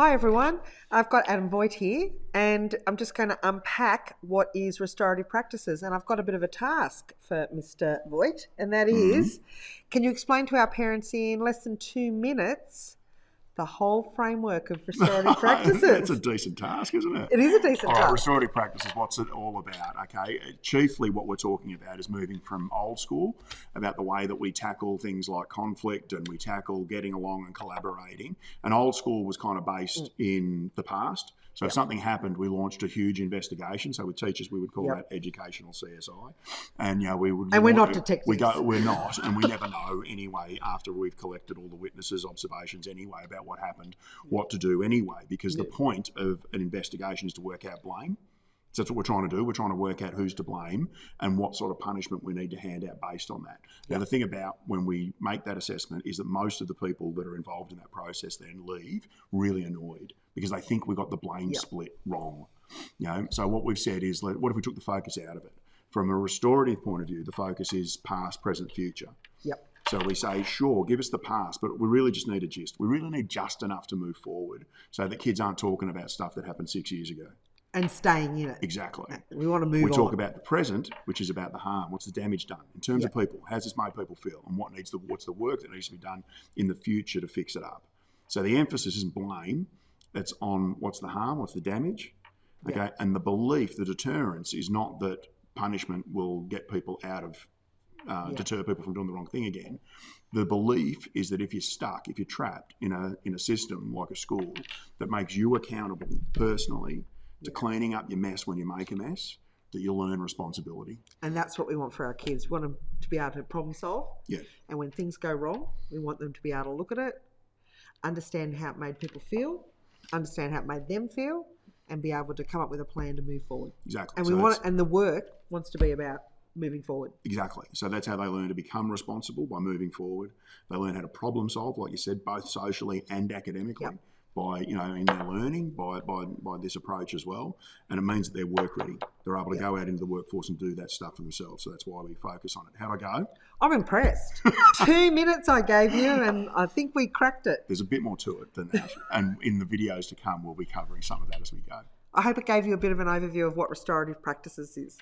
Hi everyone, I've got Adam Voigt here and I'm just going to unpack what is restorative practices, and I've got a bit of a task for Mr. Voigt, and that is, can you explain to our parents in less than 2 minutes the whole framework of restorative practices? That's a decent task, isn't it? It is a decent All right, task. restorative practice is what's it all about, okay? Chiefly what we're talking about is moving from old school, about the way that we tackle things like conflict and we tackle getting along and collaborating. And old school was kind of based in the past. So if something happened, we launched a huge investigation. So with teachers, we would call that educational CSI. And we would. And we're not detectives. We're not, and we never know anyway after we've collected all the witnesses' observations anyway about what happened, what to do anyway, because the point of an investigation is to work out blame. So that's what we're trying to do. We're trying to work out who's to blame and what sort of punishment we need to hand out based on that. Now, the thing about when we make that assessment is that most of the people that are involved in that process then leave really annoyed because they think we got the blame split wrong. So what we've said is, what if we took the focus out of it? From a restorative point of view, the focus is past, present, future. Yep. So we say, sure, give us the past, but we really just need a gist. We really need just enough to move forward so that kids aren't talking about stuff that happened 6 years ago. And staying in it. Exactly. We want to move on. We talk about the present, which is about the harm. What's the damage done? In terms of people, how's this made people feel? And what's the work that needs to be done in the future to fix it up? So the emphasis isn't blame. It's on what's the harm, what's the damage. Okay. And the belief, the deterrence is not that punishment will get people out of, deter people from doing the wrong thing again. The belief is that if you're stuck, if you're trapped in a system like a school that makes you accountable personally to cleaning up your mess when you make a mess, that you'll learn responsibility. And that's what we want for our kids. We want them to be able to problem solve. Yeah. And when things go wrong, we want them to be able to look at it, understand how it made people feel, understand how it made them feel, and be able to come up with a plan to move forward. Exactly. And and the work wants to be about moving forward. Exactly. So that's how they learn to become responsible, by moving forward. They learn how to problem solve, like you said, both socially and academically. Yep. By in their learning, by this approach as well, and it means that they're work ready. They're able to go out into the workforce and do that stuff for themselves. So that's why we focus on it. How'd I go? I'm impressed. 2 minutes I gave you, and I think we cracked it. There's a bit more to it than that, and in the videos to come, we'll be covering some of that as we go. I hope it gave you a bit of an overview of what restorative practices is.